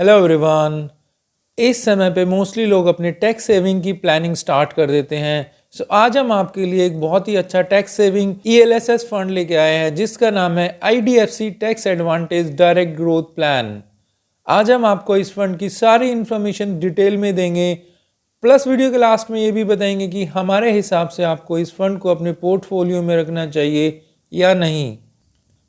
Hello everyone. इस समय पे मोस्टली लोग अपने टैक्स सेविंग की प्लानिंग स्टार्ट कर देते हैं। आज हम आपके लिए एक बहुत ही अच्छा टैक्स सेविंग ELSS फंड लेके आए हैं जिसका नाम है IDFC tax advantage direct growth plan. आज हम आपको इस फंड की सारी इंफॉर्मेशन डिटेल में देंगे, प्लस वीडियो के लास्ट में ये भी बताएंगे कि हमारे हिसाब से आपको इस फंड को अपने पोर्टफोलियो में रखना चाहिए या नहीं।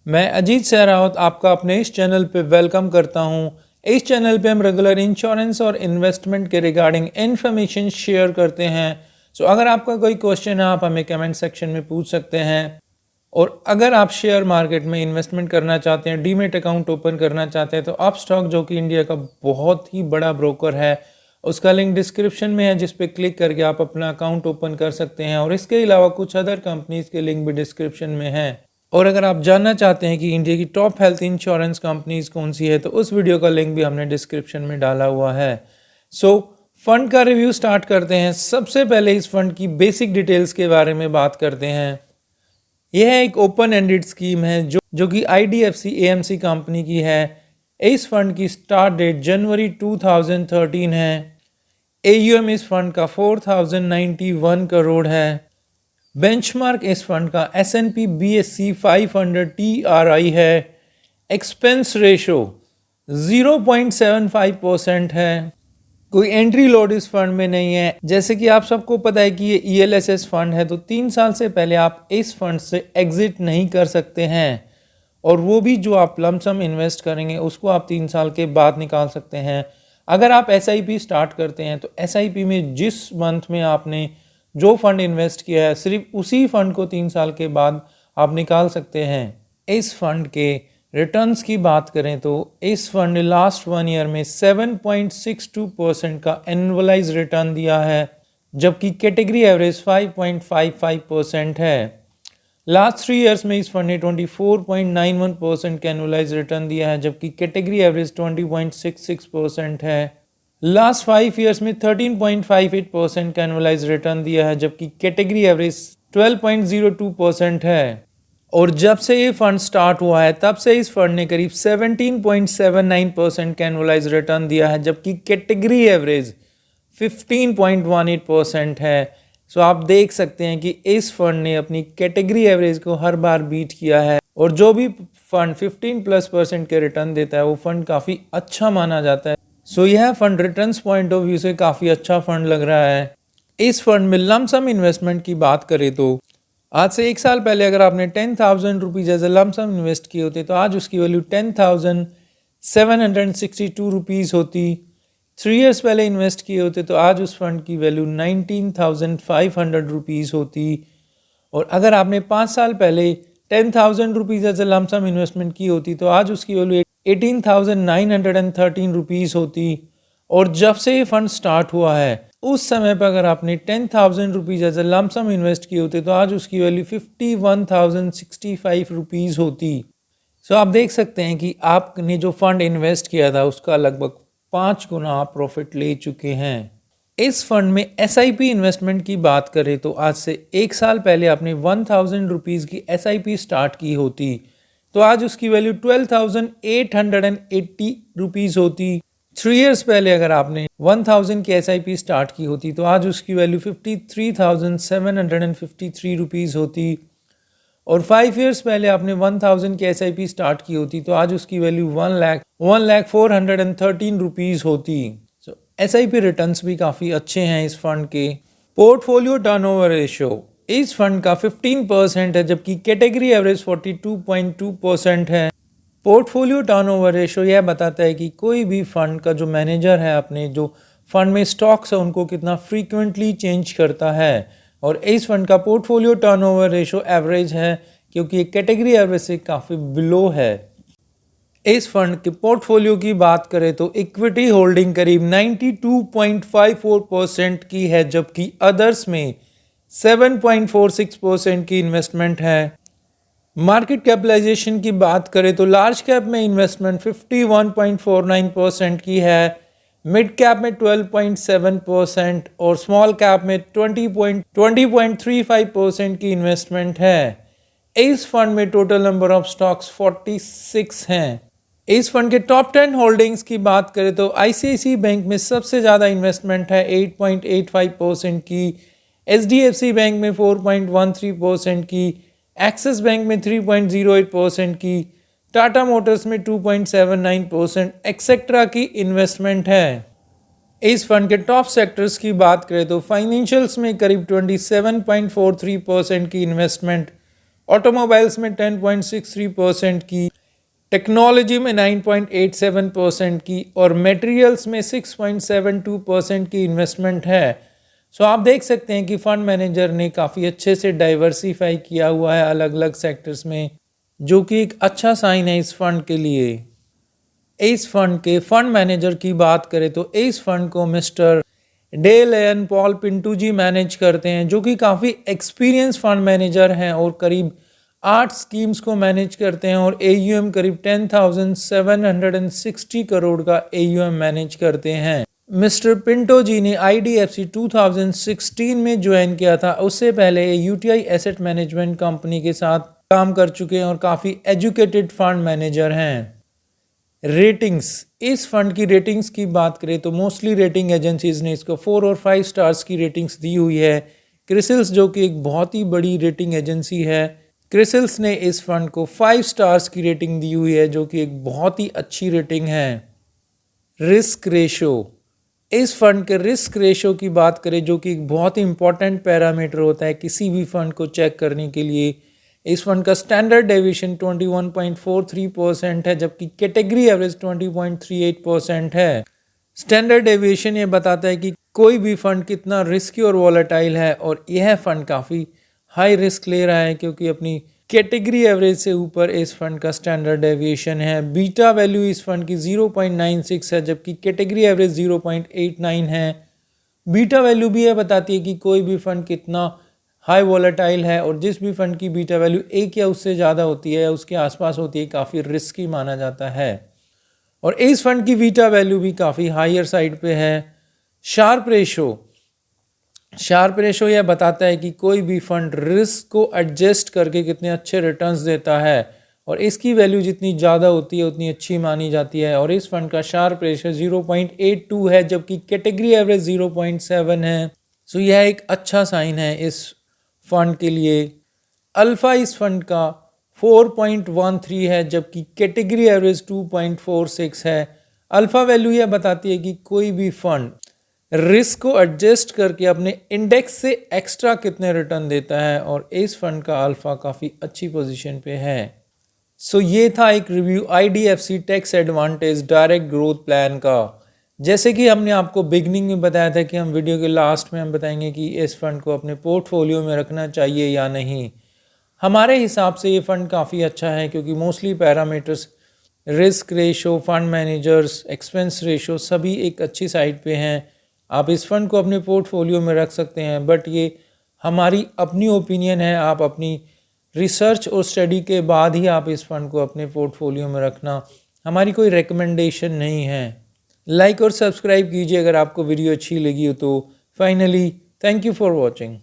मैं अजीत सहरावत आपका अपने इस चैनल पे वेलकम करता हूँ। इस चैनल पे हम रेगुलर इंश्योरेंस और इन्वेस्टमेंट के रिगार्डिंग इन्फॉर्मेशन शेयर करते हैं। अगर आपका कोई क्वेश्चन है आप हमें कमेंट सेक्शन में पूछ सकते हैं। और अगर आप शेयर मार्केट में इन्वेस्टमेंट करना चाहते हैं, डीमेट अकाउंट ओपन करना चाहते हैं, तो अपस्टॉक जो कि इंडिया का बहुत ही बड़ा ब्रोकर है, उसका लिंक डिस्क्रिप्शन में है जिस पे क्लिक करके आप अपना अकाउंट ओपन कर सकते हैं। और इसके अलावा कुछ अदर कंपनीज के लिंक भी डिस्क्रिप्शन में है। और अगर आप जानना चाहते हैं कि इंडिया की टॉप हेल्थ इंश्योरेंस कंपनीज कौन सी है, तो उस वीडियो का लिंक भी हमने डिस्क्रिप्शन में डाला हुआ है। फंड का रिव्यू स्टार्ट करते हैं। सबसे पहले इस फंड की बेसिक डिटेल्स के बारे में बात करते हैं। यह एक ओपन एंडेड स्कीम है जो कि IDFC AMC कंपनी की है। इस फंड की स्टार्ट डेट जनवरी 2013 है। AUM इस फंड का 4091 करोड़ है। बेंचमार्क इस फंड का S&P BSE 500 TRI है। एक्सपेंस रेशो 0.75% है। कोई एंट्री लोड इस फंड में नहीं है। जैसे कि आप सबको पता है कि ये ELSS फंड है, तो 3 साल से पहले आप इस फंड से एग्जिट नहीं कर सकते हैं। और वो भी जो आप लमसम इन्वेस्ट करेंगे उसको आप 3 साल के बाद निकाल सकते हैं। अगर आप SIP स्टार्ट करते हैं तो SIP में जिस मंथ में आपने जो फंड इन्वेस्ट किया है, सिर्फ उसी फंड को 3 साल के बाद आप निकाल सकते हैं। इस फंड के रिटर्न्स की बात करें तो इस फंड ने लास्ट 1 ईयर में 7.62% का एनुअलाइज रिटर्न दिया है, जबकि कैटेगरी एवरेज 5.55% है। लास्ट 3 ईयर्स में इस फंड ने 24.91% का एनुअलाइज रिटर्न दिया है, जबकि कैटेगरी एवरेज 20.66% है। लास्ट 5 ईयर्स में 13.58% का एनुअलाइज रिटर्न दिया है, जबकि कैटेगरी एवरेज 12.02% है। और जब से ये फंड स्टार्ट हुआ है तब से इस फंड ने करीब 17.79% का एनुअलाइज रिटर्न दिया है, जबकि कैटेगरी एवरेज 15.18% है। आप देख सकते हैं कि इस फंड ने अपनी कैटेगरी एवरेज को हर बार बीट किया है। और जो भी फंड 15+% के रिटर्न देता है वो फंड काफ़ी अच्छा माना जाता है। यह fund returns point of view से काफ़ी अच्छा फंड लग रहा है। इस फंड में लमसम इन्वेस्टमेंट की बात करें तो आज से 1 साल पहले अगर आपने 10,000 rupees as a lump sum invest किए होते तो आज उसकी वैल्यू 10,762 रुपीज़ होती। 3 ईयर्स पहले इन्वेस्ट किए होते तो आज उस फंड की वैल्यू 19,500 रुपीज़ होती। और अगर आपने 5 साल पहले 10,000 rupees as a lump sum investment की होती तो आज उसकी वैल्यू 18,913 रुपीज़ होती। और जब से ये फंड स्टार्ट हुआ है उस समय पर अगर आपने 10,000 rupees as a lump sum invest किए होते तो आज उसकी वैल्यू 51,065 रुपीज़ होती। आप देख सकते हैं कि आपने जो फंड इन्वेस्ट किया था उसका लगभग 5 गुना आप प्रॉफिट ले चुके हैं। इस फंड में SIP इन्वेस्टमेंट की बात करें तो आज से 1 साल पहले आपने 1,000 रुपीज़ की SIP स्टार्ट की होती तो आज उसकी वैल्यू 12,880 रुपीज़ होती। 3 ईयर्स पहले अगर आपने 1,000 की SIP स्टार्ट की होती तो आज उसकी वैल्यू 53,753 रुपीज़ होती। और 5 ईयर्स पहले आपने 1,000 की SIP स्टार्ट की होती तो आज उसकी वैल्यू 1,413 रुपीज़ होती। SIP रिटर्न्स भी काफ़ी अच्छे हैं इस फंड के। पोर्टफोलियो टर्नओवर रेशो इस फंड का 15% है, जबकि कैटेगरी एवरेज 42.2% है। पोर्टफोलियो टर्नओवर रेशो यह बताता है कि कोई भी फंड का जो मैनेजर है अपने जो फंड में स्टॉक्स है उनको कितना फ्रीक्वेंटली चेंज करता है। और इस फंड का पोर्टफोलियो टर्नओवर रेशो एवरेज है क्योंकि कैटेगरी एवरेज से काफ़ी बिलो है। इस फंड के पोर्टफोलियो की बात करें तो इक्विटी होल्डिंग करीब 92.54% की है, जबकि अदर्स में 7.46% की इन्वेस्टमेंट है। मार्केट कैपिटलाइजेशन की बात करें तो लार्ज कैप में इन्वेस्टमेंट 51.49% की है, मिड कैप में 12.7% और स्मॉल कैप में 20.35% की इन्वेस्टमेंट है। इस फंड में टोटल नंबर ऑफ स्टॉक्स 46 हैं। इस फंड के टॉप 10 होल्डिंग्स की बात करें तो आईसीआईसीआई बैंक में सबसे ज़्यादा इन्वेस्टमेंट है 8.85% की, एचडीएफसी बैंक में 4.13% की, एक्सिस बैंक में 3.08% की, टाटा मोटर्स में 2.79% एक्सेट्रा की इन्वेस्टमेंट है। इस फंड के टॉप सेक्टर्स की बात करें तो फाइनेंशियल्स में करीब 27.43% की इन्वेस्टमेंट, ऑटोमोबाइल्स में 10.63% की, टेक्नोलॉजी में 9.87% की और मटेरियल्स में 6.72% की इन्वेस्टमेंट है। सो आप देख सकते हैं कि फंड मैनेजर ने काफ़ी अच्छे से डाइवर्सिफाई किया हुआ है अलग अलग सेक्टर्स में, जो कि एक अच्छा साइन है इस फंड के लिए। इस फंड के फंड मैनेजर की बात करें तो इस फंड को mister Dale N Paul Pintu ji manage करते हैं, जो कि काफ़ी एक्सपीरियंस फंड मैनेजर हैं और करीब 8 स्कीम्स को मैनेज करते हैं और AUM करीब 10,760 करोड़ का AUM मैनेज करते हैं। मिस्टर पिंटो जी ने IDFC 2016 में ज्वाइन किया था, उससे पहले UTI एसेट मैनेजमेंट कंपनी के साथ काम कर चुके हैं और काफ़ी एजुकेटेड फंड मैनेजर हैं। रेटिंग्स, इस फंड की रेटिंग्स की बात करें तो मोस्टली रेटिंग एजेंसीज ने इसको 4 और 5 स्टार्स की रेटिंग्स दी हुई है। क्रिसिल्स जो कि एक बहुत ही बड़ी रेटिंग एजेंसी है, क्रिसिल्स ने इस फंड को 5 स्टार्स की रेटिंग दी हुई है, जो कि एक बहुत ही अच्छी रेटिंग है। रिस्क रेशो, इस फंड के रिस्क रेशो की बात करें जो कि एक बहुत ही इंपॉर्टेंट पैरामीटर होता है किसी भी फंड को चेक करने के लिए। इस फंड का स्टैंडर्ड डेविएशन 21.43% है, जबकि कैटेगरी एवरेज 20.38% है। स्टैंडर्ड डेविएशन ये बताता है कि कोई भी फंड कितना रिस्की और वॉलेटाइल है, और यह फंड काफ़ी हाई रिस्क ले रहा है क्योंकि अपनी कैटेगरी एवरेज से ऊपर इस फंड का स्टैंडर्ड डेविएशन है। बीटा वैल्यू इस फंड की 0.96 है, जबकि कैटेगरी एवरेज 0.89 है। बीटा वैल्यू भी यह बताती है कि कोई भी फंड कितना हाई वॉलेटाइल है, और जिस भी फंड की बीटा वैल्यू 1 या उससे ज़्यादा होती है, उसके आसपास होती है, काफ़ी रिस्की माना जाता है। और इस फंड की बीटा वैल्यू भी काफ़ी हायर साइड पे है। शार्प रेशो यह बताता है कि कोई भी फंड रिस्क को एडजस्ट करके कितने अच्छे रिटर्न्स देता है, और इसकी वैल्यू जितनी ज़्यादा होती है उतनी अच्छी मानी जाती है। और इस फंड का शार्प रेशो 0.82 है, जबकि कैटेगरी एवरेज 0.7 है। सो यह एक अच्छा साइन है इस फंड के लिए। अल्फ़ा इस फंड का 4.13 है, जबकि कैटेगरी एवरेज 2.46 है। अल्फ़ा वैल्यू यह बताती है कि कोई भी फंड रिस्क को एडजस्ट करके अपने इंडेक्स से एक्स्ट्रा कितने रिटर्न देता है, और इस फंड का अल्फ़ा काफ़ी अच्छी पोजीशन पे है। सो ये था एक review IDFC tax advantage direct growth plan का। जैसे कि हमने आपको बिगनिंग में बताया था कि हम वीडियो के लास्ट में हम बताएंगे कि इस फंड को अपने पोर्टफोलियो में रखना चाहिए या नहीं। हमारे हिसाब से ये फ़ंड काफ़ी अच्छा है क्योंकि mostly parameters, risk ratio, fund managers, expense ratio सभी एक अच्छी साइड पे हैं। आप इस फंड को अपने पोर्टफोलियो में रख सकते हैं, बट ये हमारी अपनी ओपिनियन है। आप अपनी रिसर्च और स्टडी के बाद ही आप इस फंड को अपने पोर्टफोलियो में रखना, हमारी कोई रिकमेंडेशन नहीं है। लाइक और सब्सक्राइब कीजिए अगर आपको वीडियो अच्छी लगी हो तो। Finally, thank you for watching.